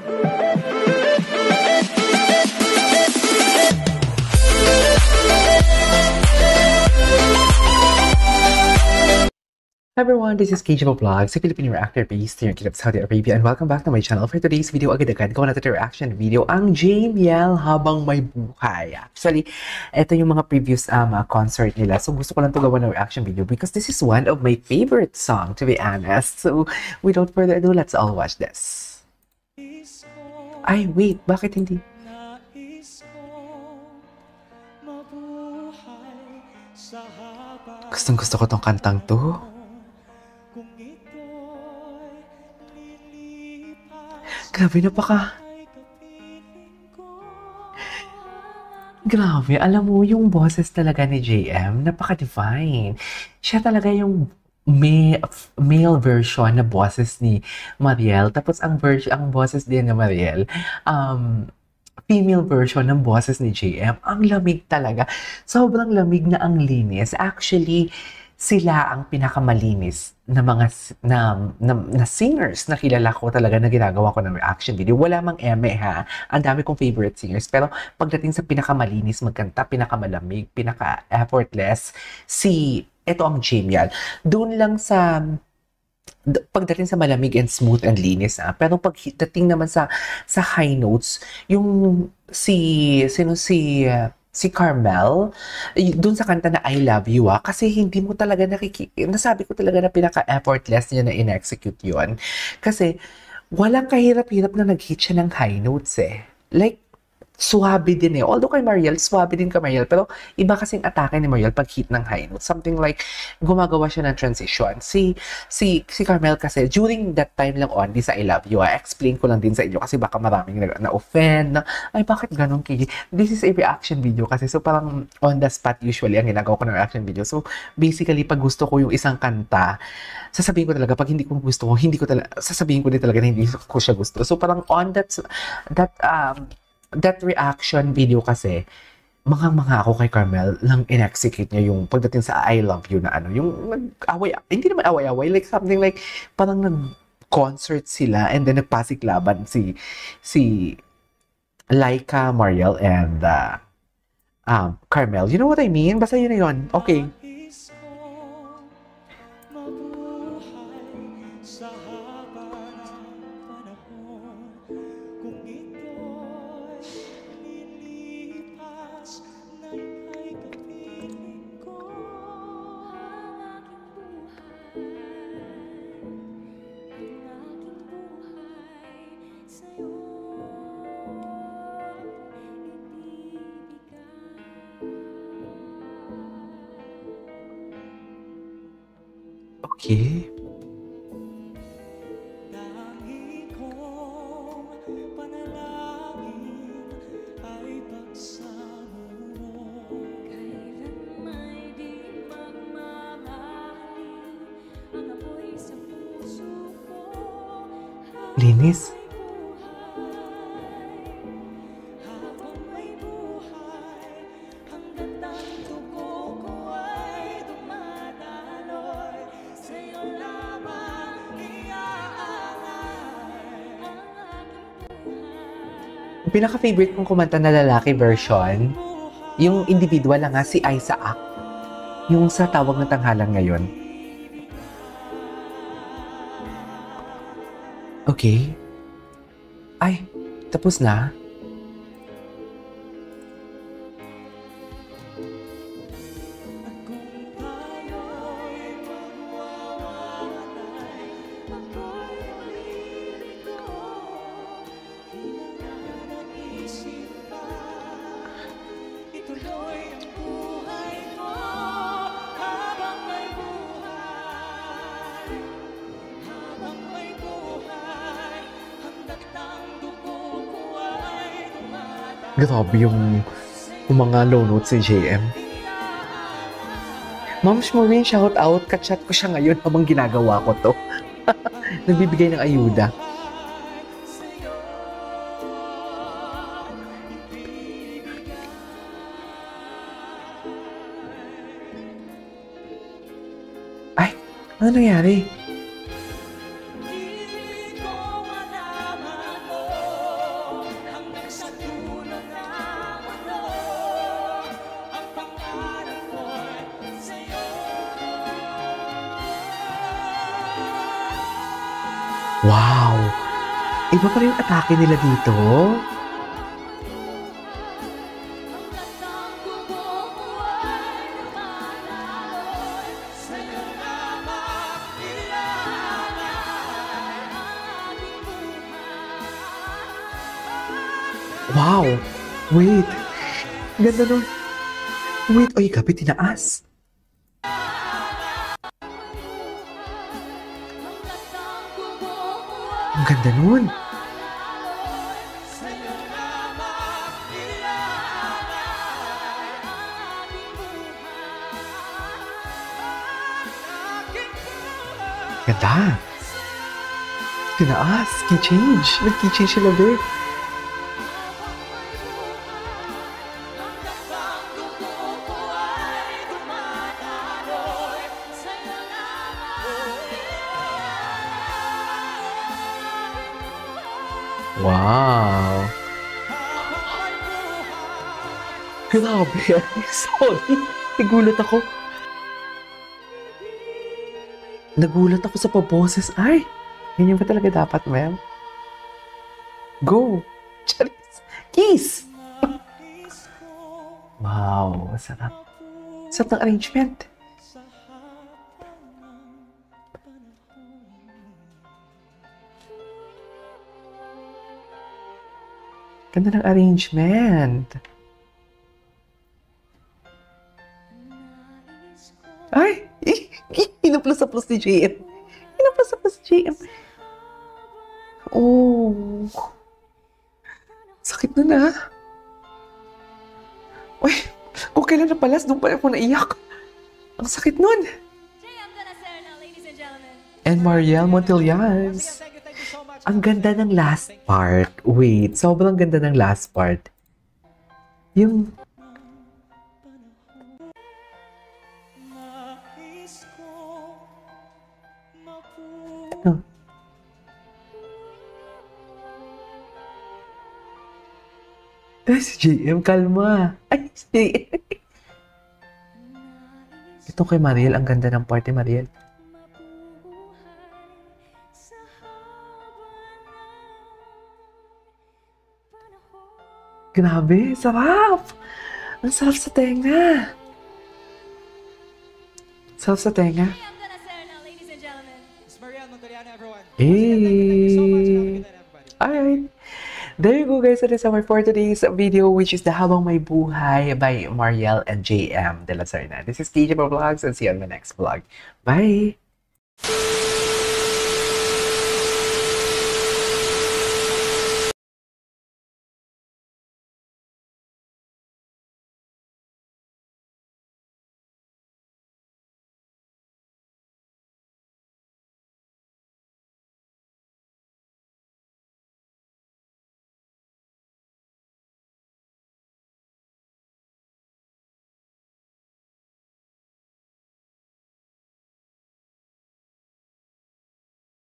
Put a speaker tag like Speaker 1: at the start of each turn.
Speaker 1: Hi everyone, this is KJ Vlogs, a Filipino reactor based here in Saudi Arabia, and welcome back to my channel. For today's video, agad-agad ko natin reaction video ang JML Habang May Buhay. Actually, ito yung mga previous concert nila. So gusto ko lang ito gawa ng reaction video because this is one of my favorite song, to be honest. So without further ado, let's all watch this. Ay, wait, bakit hindi? Gustong gusto ko tong kantang to. Grabe, Grabe, alam mo, yung boses talaga ni JM, napaka-divine. Siya talaga yung male version na boses ni Mariel. Tapos ang boses din ni Mariel, female version ng boses ni JM. Ang lamig talaga. Sobrang lamig na ang linis. Actually, sila ang pinakamalinis na mga na singers na kilala ko talaga na ginagawa ko ng reaction video. Wala mang eme ha. Ang dami kong favorite singers. Pero pagdating sa pinakamalinis magkanta, pinakamalamig, pinaka-effortless, ito ang JML. Doon lang sa pagdating sa malamig and smooth and linis pero pagdating naman sa high notes, yung si Carmel, dun sa kanta na I Love You kasi hindi mo talaga nasabi ko talaga na pinaka-effortless niya na in-execute yun. Kasi walang kahirap-hirap na nag-hit siya ng high notes Like, suwabe din Although kay Mariel, suwabe din kay Mariel. Pero iba kasing atake ni Mariel pag hit ng high notes. Something like, gumagawa siya ng transition. Si Carmel kasi, during that time lang on, di sa I Love You, explain ko lang din sa inyo kasi baka maraming na-offend, ay bakit ganun KJ? This is a reaction video kasi. So parang on the spot usually ang ginagawa ko ng reaction video. So basically, pag gusto ko yung isang kanta, sasabihin ko talaga, pag hindi ko gusto ko, sasabihin ko din talaga na hindi ko siya gusto. So parang on that reaction video kasi, mga ako kay Carmel lang in-execute niya yung pagdating sa I Love You na yung nag-away, hindi naman away-away, like something like, parang nag-concert sila and then nagpasiklaban si Laika, Mariel, and Carmel. You know what I mean? Basta yun na yun. Okay. Okay. Linis. Pinaka-favorite kong kumanta na lalaki version, yung individual lang si Isaac. Yung sa Tawag ng Tanghalan Ngayon. Okay. Ay, tapos na? Grabe yung mga low notes ni JM. Ma'am Shmaureen, shout out. Kachat ko siya ngayon habang ginagawa ko to. Nagbibigay ng ayuda. Ay, ano nangyari? Wow! Iba pa rin yung atake nila dito. Wow! Wait! Ganda nun. Wait, oy, gabi, tinaas. Ang ganda nun. Ganda. Tinaas. Key change. Nag-key change sila, babe. Wow! Grabe. Sorry. Nagulat ako sa paboses. Ay! Ganyan ba talaga dapat, ma'am? Go! Charis! Kiss! Wow! Sarap. Sarap ng arrangement. Ganda ng arrangement. Ay! Inaplas-aplas ni JM. Inaplas-aplas ni JM. Oh. Sakit na na. Uy, kung kailan napalas, doon pa ako naiyak. Ang sakit nun. And Mariel Montillas. Ang ganda ng last part. Wait, sobrang ganda ng last part. Yung... Ito. Si JM, kalma. Ay, si JM. Ito kay Mariel, ang ganda ng party, Mariel. Grabe, sarap! Ang sarap sa tenga. Sarap sa tenga. Hey! Alright. There you go, guys. That is our for today's video, which is the Habang May Buhay by Mariel and JM de la Serna. This is KJ Vlogs, and see you on my next vlog. Bye!